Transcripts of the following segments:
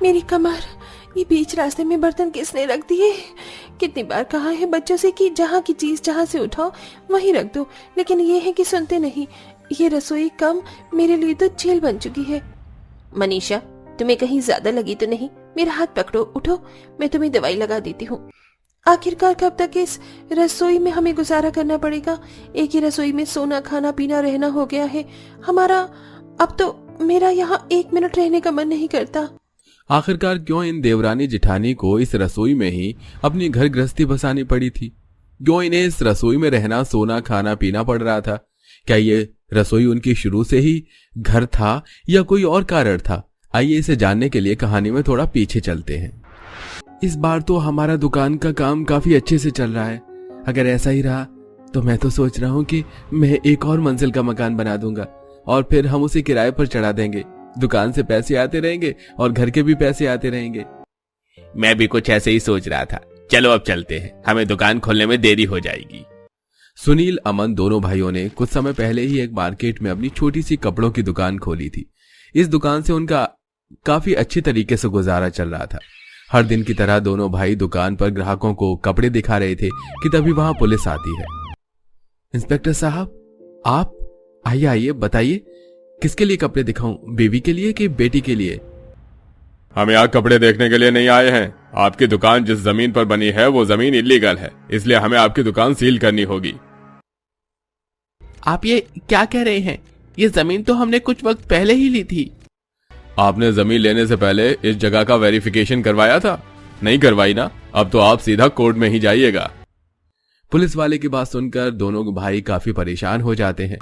मेरी कमर, ये बीच रास्ते में बर्तन किसने रख दिए? कितनी बार कहा है बच्चों से कि जहाँ की चीज जहाँ से उठाओ वहीं रख दो, लेकिन ये है कि सुनते नहीं। ये रसोई कम मेरे लिए तो जेल बन चुकी है। मनीषा, तुम्हें कहीं ज्यादा लगी तो नहीं? मेरा हाथ पकड़ो, उठो, मैं तुम्हें दवाई लगा देती हूँ। आखिरकार कब तक इस रसोई में हमें गुजारा करना पड़ेगा? एक ही रसोई में सोना, खाना, पीना, रहना हो गया है हमारा। अब तो मेरा यहाँ 1 मिनट रहने का मन नहीं करता। आखिरकार क्यों इन देवरानी जिठानी को इस रसोई में ही अपनी घर गृहस्थी बसानी पड़ी थी? क्यों इन्हें इस रसोई में रहना, सोना, खाना, पीना पड़ रहा था? क्या ये रसोई उनकी शुरू से ही घर था या कोई और कारण था? आइए इसे जानने के लिए कहानी में थोड़ा पीछे चलते हैं। इस बार तो हमारा दुकान का काम काफी अच्छे से चल रहा है। अगर ऐसा ही रहा तो मैं तो सोच रहा हूँ कि मैं एक और मंजिल का मकान बना दूंगा और फिर हम उसे किराए पर चढ़ा देंगे। दुकान से पैसे आते रहेंगे और घर के भी पैसे आते रहेंगे। मैं भी कुछ ऐसे ही सोच रहा था। चलो अब चलते हैं, हमें दुकान खोलने में देरी हो जाएगी। सुनील, अमन दोनों भाइयों ने कुछ समय पहले ही एक मार्केट में अपनी छोटी सी कपड़ों की दुकान खोली थी। इस दुकान से उनका काफी अच्छी तरीके से गुजारा चल रहा था। हर दिन की तरह दोनों भाई दुकान पर ग्राहकों को कपड़े दिखा रहे थे कि तभी वहां पुलिस आती है। इंस्पेक्टर साहब, आप आइए आइए, बताइए किसके लिए कपड़े दिखाऊं? बीवी के लिए कि बेटी के लिए? हम यहाँ कपड़े देखने के लिए नहीं आए हैं। आपकी दुकान जिस जमीन पर बनी है वो जमीन इलीगल है, इसलिए हमें आपकी दुकान सील करनी होगी। आप ये क्या कह रहे हैं? ये जमीन तो हमने कुछ वक्त पहले ही ली थी। आपने जमीन लेने से पहले इस जगह का वेरिफिकेशन करवाया था? नहीं करवाई ना? अब तो आप सीधा कोर्ट में ही जाइएगा। पुलिस वाले की बात सुनकर दोनों भाई काफी परेशान हो जाते हैं।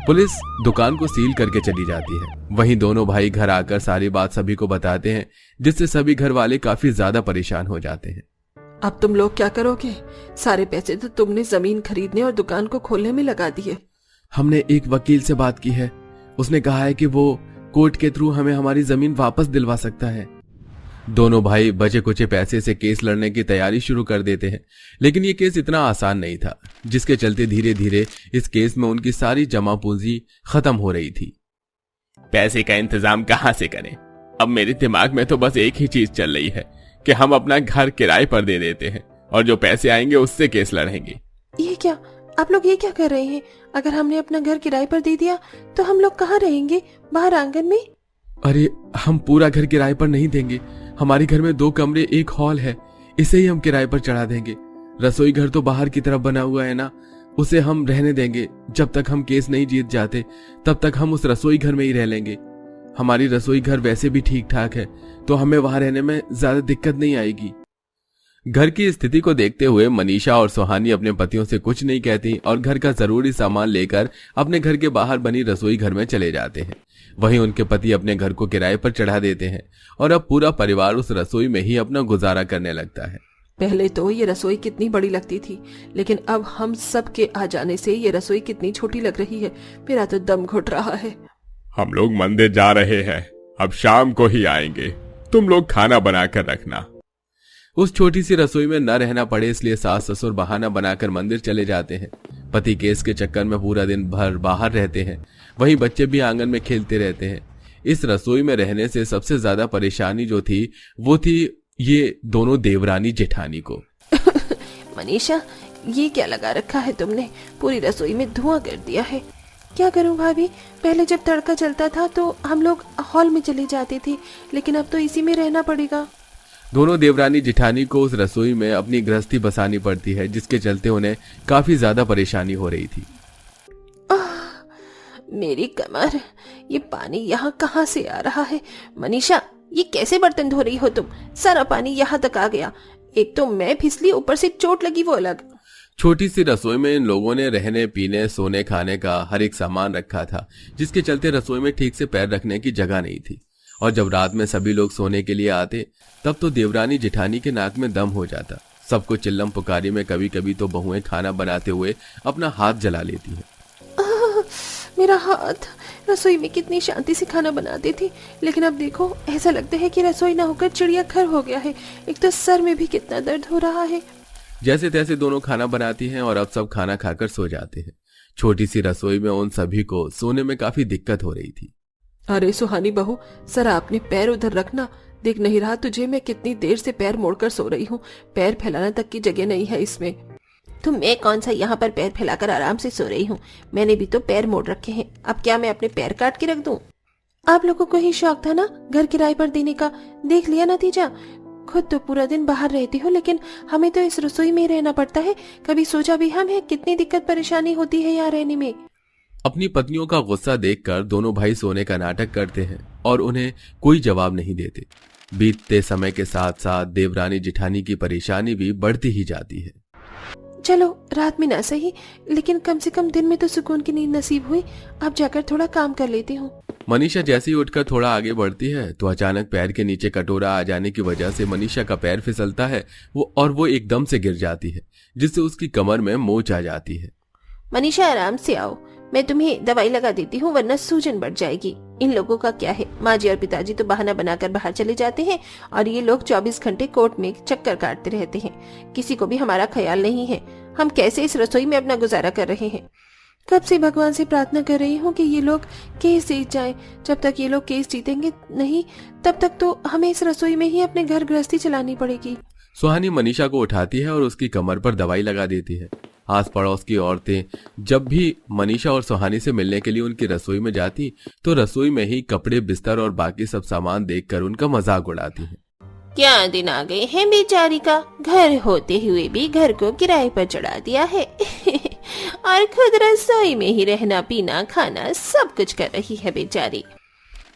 पुलिस दुकान को सील करके चली जाती है। वहीं दोनों भाई घर आकर सारी बात सभी को बताते हैं, जिससे सभी घर वाले काफी ज्यादा परेशान हो जाते हैं। अब तुम लोग क्या करोगे? सारे पैसे तो तुमने जमीन खरीदने और दुकान को खोलने में लगा दिए। हमने एक वकील से बात की है, उसने कहा है कि वो कोर्ट के थ्रू हमें हमारी जमीन वापस दिलवा सकता है। दोनों भाई बचे कुचे पैसे से केस लड़ने की तैयारी शुरू कर देते हैं, लेकिन ये केस इतना आसान नहीं था, जिसके चलते धीरे धीरे इस केस में उनकी सारी जमा पूंजी खत्म हो रही थी। पैसे का इंतजाम कहां से करें? अब मेरे दिमाग में तो बस एक ही चीज चल रही है कि हम अपना घर किराए पर दे देते हैं और जो पैसे आएंगे उससे केस लड़ेंगे। ये क्या, आप लोग ये क्या कर रहे हैं? अगर हमने अपना घर किराए पर दे दिया तो हम लोग कहाँ रहेंगे? बाहर आंगन में? अरे, हम पूरा घर किराए पर नहीं देंगे। हमारे घर में 2 कमरे, 1 हॉल है, इसे ही हम किराए पर चढ़ा देंगे। रसोई घर तो बाहर की तरफ बना हुआ है ना, उसे हम रहने देंगे। जब तक हम केस नहीं जीत जाते तब तक हम उस रसोई घर में ही रह लेंगे। हमारी रसोई घर वैसे भी ठीक ठाक है, तो हमें वहां रहने में ज्यादा दिक्कत नहीं आएगी। घर की स्थिति को देखते हुए मनीषा और सुहानी अपने पतियों से कुछ नहीं कहती और घर का जरूरी सामान लेकर अपने घर के बाहर बनी रसोई घर में चले जाते हैं। वहीं उनके पति अपने घर को किराए पर चढ़ा देते हैं और अब पूरा परिवार उस रसोई में ही अपना गुजारा करने लगता है। पहले तो ये रसोई कितनी बड़ी लगती थी, लेकिन अब हम सब के आ जाने से ये रसोई कितनी छोटी लग रही है। मेरा तो दम घुट रहा है। हम लोग मंदिर जा रहे हैं, अब शाम को ही आएंगे। तुम लोग खाना बना कर रखना। उस छोटी सी रसोई में न रहना पड़े इसलिए सास ससुर बहाना बनाकर मंदिर चले जाते हैं। पति केस के चक्कर में पूरा दिन भर बाहर रहते हैं, वहीं बच्चे भी आंगन में खेलते रहते हैं। इस रसोई में रहने से सबसे ज्यादा परेशानी जो थी वो थी ये दोनों देवरानी जेठानी को। मनीषा, ये क्या लगा रखा है तुमने? पूरी रसोई में धुआं कर दिया है। क्या करूं भाभी? पहले जब तड़का चलता था तो हम लोग हॉल में चले जाते थे, लेकिन अब तो इसी में रहना पड़ेगा। दोनों देवरानी जिठानी को उस रसोई में अपनी गृहस्थी बसानी पड़ती है, जिसके चलते उन्हें काफी ज्यादा परेशानी हो रही थी। मेरी कमर, ये पानी यहाँ कहाँ से आ रहा है? मनीषा, ये कैसे बर्तन धो रही हो तुम? सारा पानी यहाँ तक आ गया। एक तो मैं फिसली, ऊपर से चोट लगी वो अलग। छोटी सी रसोई में इन लोगों ने रहने, पीने, सोने, खाने का हर एक सामान रखा था, जिसके चलते रसोई में ठीक से पैर रखने की जगह नहीं थी। और जब रात में सभी लोग सोने के लिए आते तब तो देवरानी जेठानी के नाक में दम हो जाता। सबको चिल्लम पुकारी में कभी कभी तो बहुएं खाना बनाते हुए अपना हाथ जला लेती हैं। मेरा हाथ। रसोई में कितनी शांति से खाना बनाती थी, लेकिन अब देखो ऐसा लगता है कि रसोई ना होकर चिड़ियाघर हो गया है। एक तो सर में भी कितना दर्द हो रहा है। जैसे तैसे दोनों खाना बनाती हैं और अब सब खाना खाकर सो जाते हैं। छोटी सी रसोई में उन सभी को सोने में काफी दिक्कत हो रही थी। अरे सुहानी बहू, जरा अपने पैर उधर रखना। देख नहीं रहा तुझे मैं कितनी देर से पैर मोड़कर सो रही हूँ। पैर फैलाने तक की जगह नहीं है इसमें। तो मैं कौन सा यहाँ पर पैर फैलाकर आराम से सो रही हूँ? मैंने भी तो पैर मोड़ रखे हैं। अब क्या मैं अपने पैर काट के रख दूं? आप लोगों को ही शौक था ना घर किराए पर देने का, देख लिया नतीजा। खुद तो पूरा दिन बाहर रहती हो, लेकिन हमें तो इस रसोई में रहना पड़ता है। कभी सोचा भी हम है कितनी दिक्कत परेशानी होती है यहाँ रहने में। अपनी पत्नियों का गुस्सा देखकर दोनों भाई सोने का नाटक करते हैं और उन्हें कोई जवाब नहीं देते। बीतते समय के साथ साथ देवरानी जिठानी की परेशानी भी बढ़ती ही जाती है। चलो रात में ना सही, लेकिन कम से कम दिन में तो सुकून की नींद नसीब हुई। अब जाकर थोड़ा काम कर लेती हूँ। मनीषा जैसे ही उठकर थोड़ा आगे बढ़ती है तो अचानक पैर के नीचे कटोरा आ जाने की वजह से मनीषा का पैर फिसलता है वो एकदम से गिर जाती है, जिससे उसकी कमर में मोच आ जाती है। मनीषा आराम से आओ, मैं तुम्हें दवाई लगा देती हूँ, वरना सूजन बढ़ जाएगी। इन लोगों का क्या है, माँ जी और पिताजी तो बहाना बनाकर बाहर चले जाते हैं और ये लोग 24 घंटे कोर्ट में चक्कर काटते रहते हैं। किसी को भी हमारा ख्याल नहीं है। हम कैसे इस रसोई में अपना गुजारा कर रहे हैं। कब से भगवान से प्रार्थना कर रही हूँ कि ये लोग केस जीत जाएं। जब तक ये लोग केस जीतेंगे नहीं, तब तक तो हमें इस रसोई में ही अपने घर गृहस्थी चलानी पड़ेगी। सुहानी मनीषा को उठाती है और उसकी कमर पर दवाई लगा देती है। आस पड़ोस की औरतें जब भी मनीषा और सुहानी से मिलने के लिए उनकी रसोई में जाती तो रसोई में ही कपड़े, बिस्तर और बाकी सब सामान देखकर उनका मजाक उड़ाती हैं। क्या दिन आ गए हैं बेचारी का, घर होते हुए भी घर को किराए पर चढ़ा दिया है और खुद रसोई में ही रहना, पीना, खाना सब कुछ कर रही है बेचारी।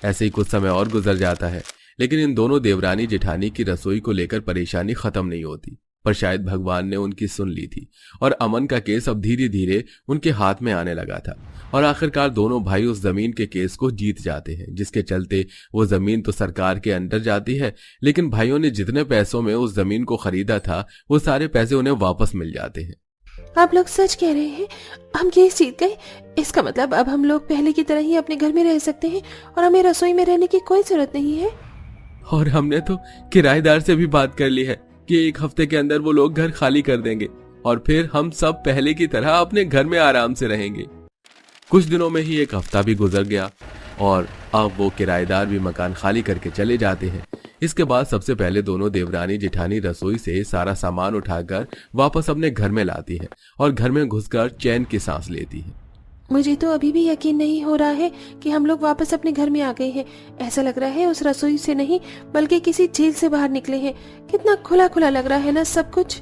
ऐसे ही कुछ समय और गुजर जाता है, लेकिन इन दोनों देवरानी जेठानी की रसोई को लेकर परेशानी खत्म नहीं होती। पर शायद भगवान ने उनकी सुन ली थी और अमन का केस अब धीरे धीरे उनके हाथ में आने लगा था और आखिरकार दोनों भाई उस जमीन के केस को जीत जाते हैं, जिसके चलते वो जमीन तो सरकार के अंडर जाती है, लेकिन भाइयों ने जितने पैसों में उस जमीन को खरीदा था वो सारे पैसे उन्हें वापस मिल जाते हैं। आप लोग सच कह रहे हैं, हम केस जीत गए? इसका मतलब अब हम लोग पहले की तरह ही अपने घर में रह सकते हैं और हमें रसोई में रहने की कोई जरूरत नहीं है। और हमने तो किराएदार से भी बात कर ली है कि 1 हफ्ते के अंदर वो लोग घर खाली कर देंगे और फिर हम सब पहले की तरह अपने घर में आराम से रहेंगे। कुछ दिनों में ही 1 हफ्ता भी गुजर गया और अब वो किराएदार भी मकान खाली करके चले जाते हैं। इसके बाद सबसे पहले दोनों देवरानी जेठानी रसोई से सारा सामान उठाकर वापस अपने घर में लाती है और घर में घुसकर चैन की सांस लेती है। मुझे तो अभी भी यकीन नहीं हो रहा है कि हम लोग वापस अपने घर में आ गए हैं। ऐसा लग रहा है उस रसोई से नहीं बल्कि किसी जेल से बाहर निकले हैं। कितना खुला खुला लग रहा है ना सब कुछ।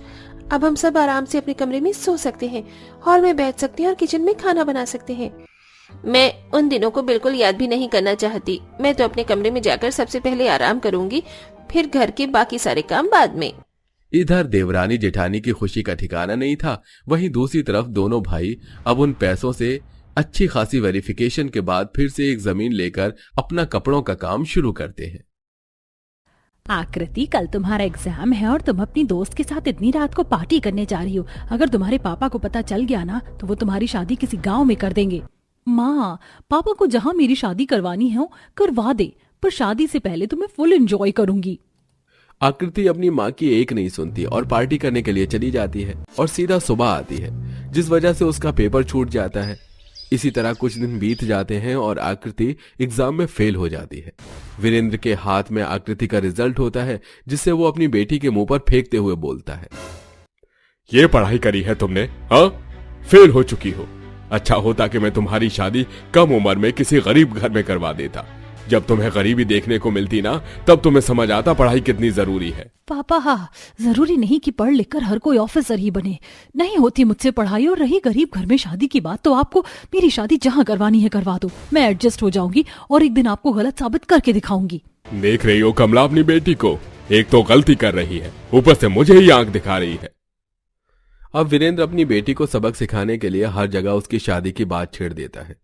अब हम सब आराम से अपने कमरे में सो सकते हैं, हॉल में बैठ सकते हैं और किचन में खाना बना सकते हैं। मैं उन दिनों को बिल्कुल याद भी नहीं करना चाहती। मैं तो अपने कमरे में जाकर सबसे पहले आराम करूंगी, फिर घर के बाकी सारे काम बाद में। इधर देवरानी जेठानी की खुशी का ठिकाना नहीं था, वहीं दूसरी तरफ दोनों भाई अब उन पैसों से अच्छी खासी वेरिफिकेशन के बाद फिर से एक जमीन लेकर अपना कपड़ों का काम शुरू करते हैं। आकृति, कल तुम्हारा एग्जाम है और तुम अपनी दोस्त के साथ इतनी रात को पार्टी करने जा रही हो। अगर तुम्हारे पापा को पता चल गया ना तो वो तुम्हारी शादी किसी गांव में कर देंगे। माँ, पापा को जहाँ मेरी शादी करवानी है करवा दे, पर शादी से पहले तो मैं फुल एंजॉय करूंगी। आकृति अपनी माँ की एक नहीं सुनती और पार्टी करने के लिए चली जाती है और सीधा सुबह आती है, जिस वजह से उसका पेपर छूट जाता है। इसी तरह कुछ दिन बीत जाते हैं और आकृति एग्जाम में फेल हो जाती है। वीरेंद्र के हाथ में आकृति का रिजल्ट होता है, जिससे वो अपनी बेटी के मुंह पर फेंकते हुए बोलता है, ये पढ़ाई करी है तुमने? हाँ, फेल हो चुकी हो। अच्छा होता कि मैं तुम्हारी शादी कम उम्र में किसी गरीब घर में करवा देता। जब तुम्हें गरीबी देखने को मिलती ना, तब तुम्हें समझ आता पढ़ाई कितनी जरूरी है। पापा, हाँ, जरूरी नहीं कि पढ़ लिख कर हर कोई ऑफिसर ही बने। नहीं होती मुझसे पढ़ाई, और रही गरीब घर में शादी की बात तो आपको मेरी शादी जहाँ करवानी है करवा दो। मैं एडजस्ट हो जाऊंगी और एक दिन आपको गलत साबित करके दिखाऊंगी। देख रही हो कमला अपनी बेटी को, एक तो गलती कर रही है, ऊपर से मुझे ही आंख दिखा रही है। अब वीरेंद्र अपनी बेटी को सबक सिखाने के लिए हर जगह उसकी शादी की बात छेड़ देता है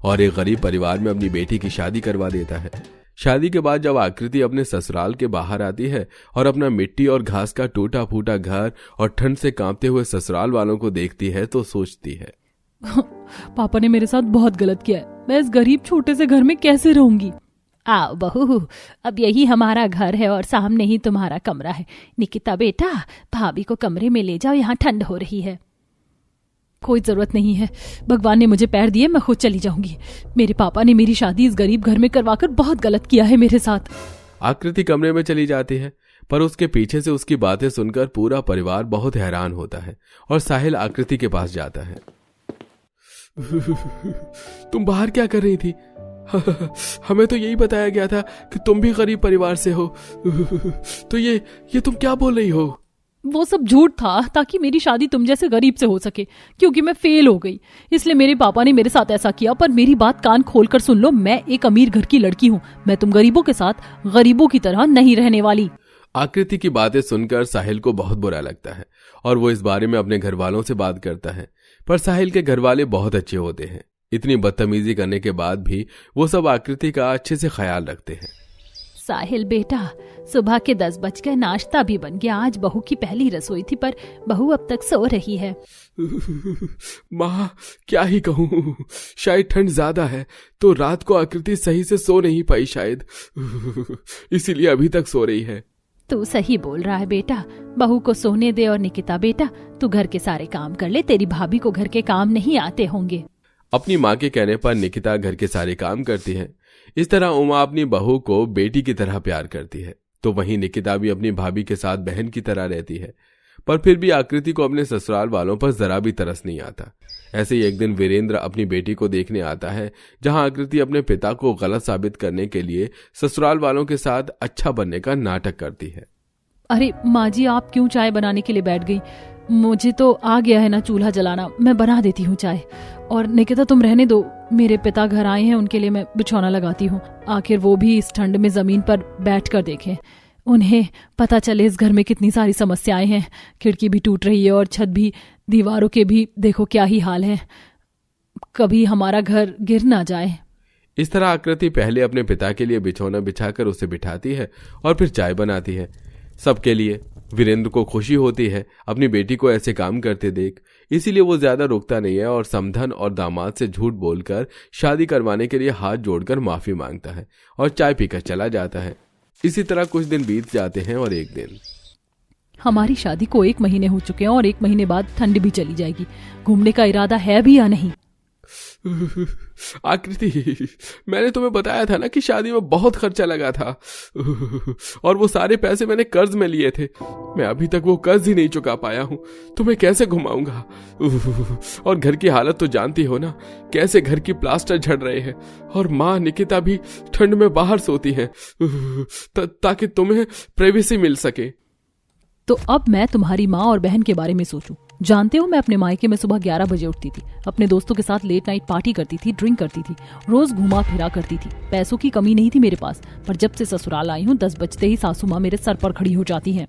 और एक गरीब परिवार में अपनी बेटी की शादी करवा देता है। शादी के बाद जब आकृति अपने ससुराल के बाहर आती है और अपना मिट्टी और घास का टूटा फूटा घर और ठंड से कांपते हुए ससुराल वालों को देखती है तो सोचती है, पापा ने मेरे साथ बहुत गलत किया है। मैं इस गरीब छोटे से घर में कैसे रहूंगी। आओ बहू, अब यही हमारा घर है और सामने ही तुम्हारा कमरा है। निकिता बेटा, भाभी को कमरे में ले जाओ, यहाँ ठंड हो रही है। कोई जरूरत नहीं है, भगवान ने मुझे पैर दिए, मैं खुद चली जाऊंगी। मेरे पापा ने मेरी शादी इस गरीब घर में करवाकर बहुत गलत किया है मेरे साथ। आकृति कमरे में चली जाती है, पर उसके पीछे से उसकी बातें सुनकर पूरा परिवार बहुत हैरान होता है और साहिल आकृति के पास जाता है। तुम बाहर क्या कर रही थी? हमें तो यही बताया गया था कि तुम भी गरीब परिवार से हो। तो ये तुम क्या बोल रही हो? वो सब झूठ था ताकि मेरी शादी तुम जैसे गरीब से हो सके, क्योंकि मैं फेल हो गई, इसलिए मेरे पापा ने मेरे साथ ऐसा किया। पर मेरी बात कान खोलकर सुन लो, मैं एक अमीर घर की लड़की हूँ, मैं तुम गरीबों के साथ गरीबों की तरह नहीं रहने वाली। आकृति की बातें सुनकर साहिल को बहुत बुरा लगता है और वो इस बारे में अपने घर वालों से बात करता है, पर साहिल के घर वाले बहुत अच्छे होते हैं। इतनी बदतमीजी करने के बाद भी वो सब आकृति का अच्छे से ख्याल रखते हैं। साहिल बेटा, सुबह के 10 बजकर नाश्ता भी बन गया। आज बहू की पहली रसोई थी, पर बहू अब तक सो रही है। माँ, क्या ही कहूँ, शायद ठंड ज्यादा है तो रात को आकृति सही से सो नहीं पाई शायद, इसीलिए अभी तक सो रही है। तू सही बोल रहा है बेटा, बहू को सोने दे। और निकिता बेटा, तू घर के सारे काम कर ले, तेरी भाभी को घर के काम नहीं आते होंगे। अपनी माँ के कहने पर निकिता घर के सारे काम करती है। इस तरह उमा अपनी बहू को बेटी की तरह प्यार करती है, तो वहीं निकिता भी अपनी भाभी के साथ बहन की तरह रहती है। पर फिर भी आकृति को अपने ससुराल वालों पर जरा भी तरस नहीं आता। ऐसे ही एक दिन वीरेंद्र अपनी बेटी को देखने आता है, जहां आकृति अपने पिता को गलत साबित करने के लिए ससुराल वालों के साथ अच्छा बनने का नाटक करती है। अरे माँ जी, आप क्यों चाय बनाने के लिए बैठ गई? मुझे तो आ गया है ना चूल्हा जलाना, मैं बना देती हूँ चाय। और निकिता तुम रहने दो, मेरे पिता घर आए हैं, उनके लिए मैं बिछौना लगाती हूँ। आखिर वो भी इस ठंड में जमीन पर बैठ कर देखें, उन्हें पता चले इस घर में कितनी सारी समस्याएं हैं। खिड़की भी टूट रही है और छत भी, दीवारों के भी देखो क्या ही हाल है, कभी हमारा घर गिर ना जाए। इस तरह आकृति पहले अपने पिता के लिए बिछौना बिछाकर उसे बिठाती है और फिर चाय बनाती है सबके लिए। वीरेंद्र को खुशी होती है अपनी बेटी को ऐसे काम करते देख, इसीलिए वो ज्यादा रुकता नहीं है और समधन और दामाद से झूठ बोलकर शादी करवाने के लिए हाथ जोड़कर माफी मांगता है और चाय पीकर चला जाता है। इसी तरह कुछ दिन बीत जाते हैं और एक दिन हमारी शादी को 1 महीने हो चुके हैं और 1 महीने बाद ठंड भी चली जाएगी। घूमने का इरादा है भी या नहीं? आकृति, मैंने तुम्हें बताया था ना कि शादी में बहुत खर्चा लगा था और वो सारे पैसे मैंने कर्ज में लिए थे। मैं अभी तक वो कर्ज ही नहीं चुका पाया हूँ, तो मैं कैसे घुमाऊंगा? और घर की हालत तो जानती हो ना, कैसे घर की प्लास्टर झड़ रहे हैं और माँ निकिता भी ठंड में बाहर सोती है ताकि तुम्हें प्राइवेसी मिल सके। तो अब मैं तुम्हारी माँ और बहन के बारे में सोचूं। जानते हो, मैं अपने मायके में सुबह 11 बजे उठती थी, अपने दोस्तों के साथ लेट नाइट पार्टी करती थी, ड्रिंक करती थी, रोज घुमा फिरा करती थी। पैसों की कमी नहीं थी मेरे पास, पर जब से ससुराल आई हूँ 10 बजते ही सासू माँ मेरे सर पर खड़ी हो जाती हैं।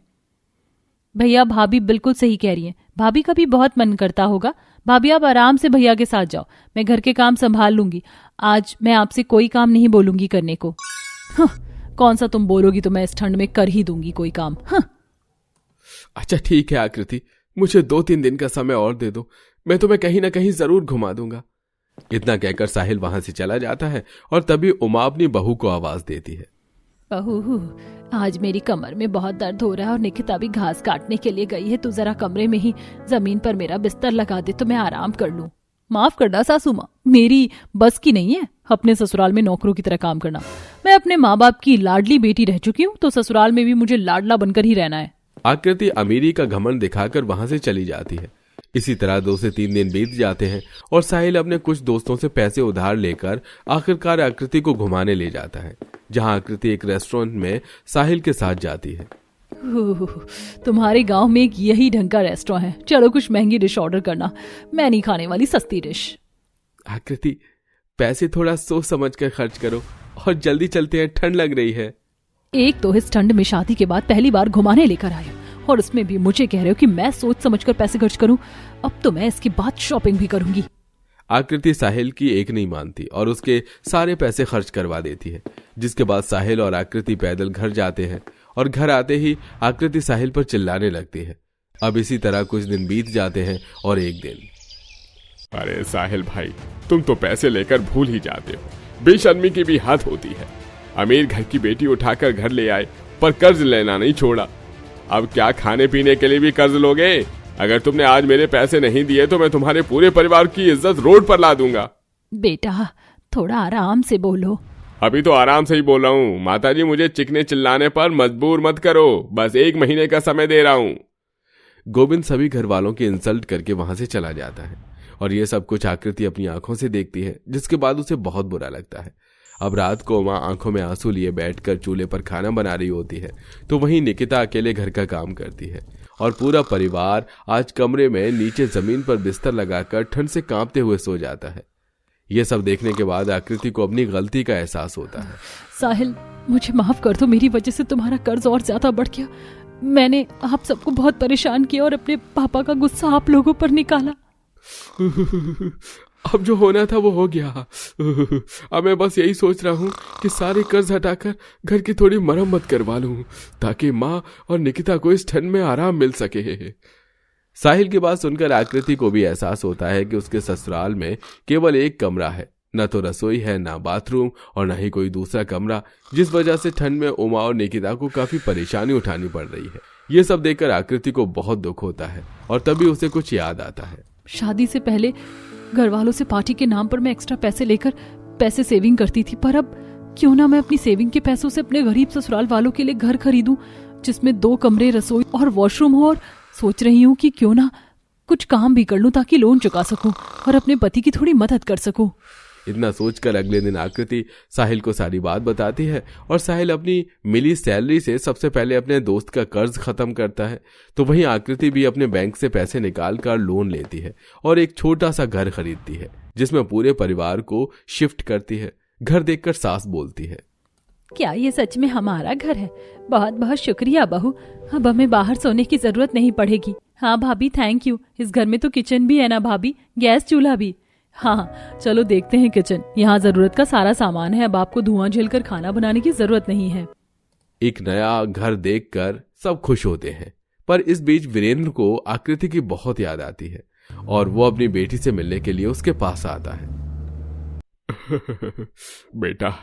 भैया, भाभी बिल्कुल सही कह रही हैं। भाभी का भी बहुत मन करता होगा। भाभी, आप आराम से भैया के साथ जाओ, मैं घर के काम संभाल लूंगी। आज मैं आपसे कोई काम नहीं बोलूंगी करने को। कौन सा तुम बोलोगी तो मैं इस ठंड में कर ही दूंगी कोई काम। अच्छा ठीक है आकृति, मुझे 2-3 दिन का समय और दे दो, मैं तुम्हें कहीं ना कहीं जरूर घुमा दूंगा। इतना कहकर साहिल वहां से चला जाता है और तभी उमा अपनी बहू को आवाज देती है। बहू, आज मेरी कमर में बहुत दर्द हो रहा है और निकिता भी घास काटने के लिए गई है, तू जरा कमरे में ही जमीन पर मेरा बिस्तर लगा दे तो मैं आराम कर लूं। माफ करना सासू माँ, मेरी बस की नहीं है अपने ससुराल में नौकरों की तरह काम करना। मैं अपने माँ बाप की लाडली बेटी रह चुकी हूँ, तो ससुराल में भी मुझे लाडला बनकर ही रहना है। आकृति अमीरी का घमंड दिखाकर वहां से चली जाती है। इसी तरह 2 से 3 दिन बीत जाते हैं और साहिल अपने कुछ दोस्तों से पैसे उधार लेकर आखिरकार आकृति को घुमाने ले जाता है, जहां आकृति एक रेस्टोरेंट में साहिल के साथ जाती है। तुम्हारे गांव में एक यही ढंग का रेस्टोरेंट है, चलो कुछ महंगी डिश ऑर्डर करना, मैं नहीं खाने वाली सस्ती डिश। आकृति, पैसे थोड़ा सोच समझ कर खर्च करो और जल्दी चलते हैं, ठंड लग रही है। एक तो इस ठंड में शादी के बाद पहली बार घुमाने लेकर आए और उसमें भी मुझे कह रहे हो कि मैं सोच समझकर पैसे खर्च करूं। अब तो मैं इसके बाद शॉपिंग भी करूंगी। आकृति साहिल की एक नहीं मानती और उसके सारे पैसे खर्च करवा देती है, जिसके बाद साहिल और आकृति पैदल घर जाते हैं और घर आते ही आकृति साहिल पर चिल्लाने लगती है। अब इसी तरह कुछ दिन बीत जाते हैं और एक दिन, अरे साहिल भाई, तुम तो पैसे लेकर भूल ही जाते हो, बेशर्मी की भी हद होती है। अमीर घर की बेटी उठाकर घर ले आए पर कर्ज लेना नहीं छोड़ा। अब क्या खाने पीने के लिए भी कर्ज लोगे? अगर तुमने आज मेरे पैसे नहीं दिए तो मैं तुम्हारे पूरे परिवार की इज्जत रोड पर ला दूंगा। बेटा थोड़ा आराम से बोलो। अभी तो आराम से ही बोल रहा हूँ। माताजी, मुझे चिकने चिल्लाने पर मजबूर मत करो, बस 1 महीने का समय दे रहा हूँ। गोविंद सभी घर वालों की इंसल्ट करके वहां से चला जाता है और ये सब कुछ आकृति अपनी आंखों से देखती है, जिसके बाद उसे बहुत बुरा लगता है। अब रात को माँ आंखों में आंसू लिए बैठकर चूल्हे पर खाना बना रही होती है, तो वहीं निकिता अकेले घर का काम करती है और पूरा परिवार आज कमरे में नीचे जमीन पर बिस्तर लगाकर ठंड से कांपते हुए सो जाता है। ये सब देखने के बाद आकृति को अपनी गलती का एहसास होता है। साहिल मुझे माफ कर दो, मेरी वजह से तुम्हारा कर्ज और ज्यादा बढ़ गया। मैंने आप सबको बहुत परेशान किया और अपने पापा का गुस्सा आप लोगों पर निकाला। अब जो होना था वो हो गया। अब मैं बस यही सोच रहा हूँ कि सारे कर्ज हटाकर घर की थोड़ी मरम्मत करवा लूं, ताकि माँ और निकिता को इस ठंड में आराम मिल सके। साहिल की बात सुनकर आकृति को भी एहसास होता है कि उसके ससुराल में केवल एक कमरा है, न तो रसोई है, न बाथरूम और न ही कोई दूसरा कमरा, जिस वजह से ठंड में उमा और निकिता को काफी परेशानी उठानी पड़ रही है। ये सब देखकर आकृति को बहुत दुख होता है और तभी उसे कुछ याद आता है। शादी से पहले घर वालों से पार्टी के नाम पर मैं एक्स्ट्रा पैसे लेकर पैसे सेविंग करती थी, पर अब क्यों ना मैं अपनी सेविंग के पैसों से अपने गरीब ससुराल वालों के लिए घर खरीदूं जिसमें 2 कमरे, रसोई और वॉशरूम हो। और सोच रही हूँ कि क्यों ना कुछ काम भी कर लूं ताकि लोन चुका सकूं और अपने पति की थोड़ी मदद कर सकूं। इतना सोचकर अगले दिन आकृति साहिल को सारी बात बताती है और साहिल अपनी मिली सैलरी से सबसे पहले अपने दोस्त का कर्ज खत्म करता है। तो वहीं आकृति भी अपने बैंक से पैसे निकालकर लोन लेती है और एक छोटा सा घर खरीदती है, जिसमें पूरे परिवार को शिफ्ट करती है। घर देखकर सास बोलती है, क्या ये सच में हमारा घर है? बहुत बहुत शुक्रिया बहू, अब हमें बाहर सोने की जरूरत नहीं पड़ेगी। हाँ भाभी, थैंक यू। इस घर में तो किचन भी है ना भाभी, गैस चूल्हा भी। हाँ चलो देखते हैं किचन, यहाँ जरूरत का सारा सामान है, अब आपको धुआं झेलकर खाना बनाने की जरूरत नहीं है। एक नया घर देखकर सब खुश होते हैं, पर इस बीच वीरेंद्र को आकृति की बहुत याद आती है और वो अपनी बेटी से मिलने के लिए उसके पास आता है। बेटा,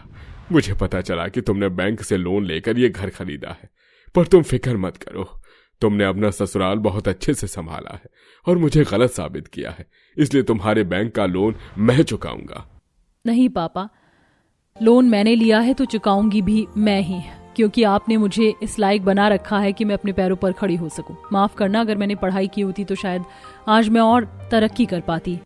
मुझे पता चला कि तुमने बैंक से लोन लेकर ये घर खरीदा है, पर तुम फिक्र मत करो। तुमने अपना ससुराल बहुत अच्छे से संभाला है और मुझे गलत साबित किया है, इसलिए तुम्हारे बैंक का लोन मैं चुकाऊंगा। नहीं पापा, लोन मैंने लिया है तो चुकाऊंगी भी मैं ही, क्योंकि आपने मुझे इस लायक बना रखा है कि मैं अपने पैरों पर खड़ी हो सकूं। माफ करना, अगर मैंने पढ़ाई की होती तो शायद आज मैं और तरक्की कर पाती।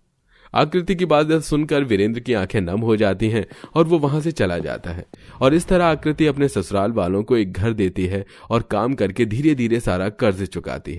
आकृति की बात सुनकर वीरेंद्र की आंखें नम हो जाती हैं और वो वहां से चला जाता है और इस तरह आकृति अपने ससुराल वालों को एक घर देती है और काम करके धीरे धीरे सारा कर्ज चुकाती है।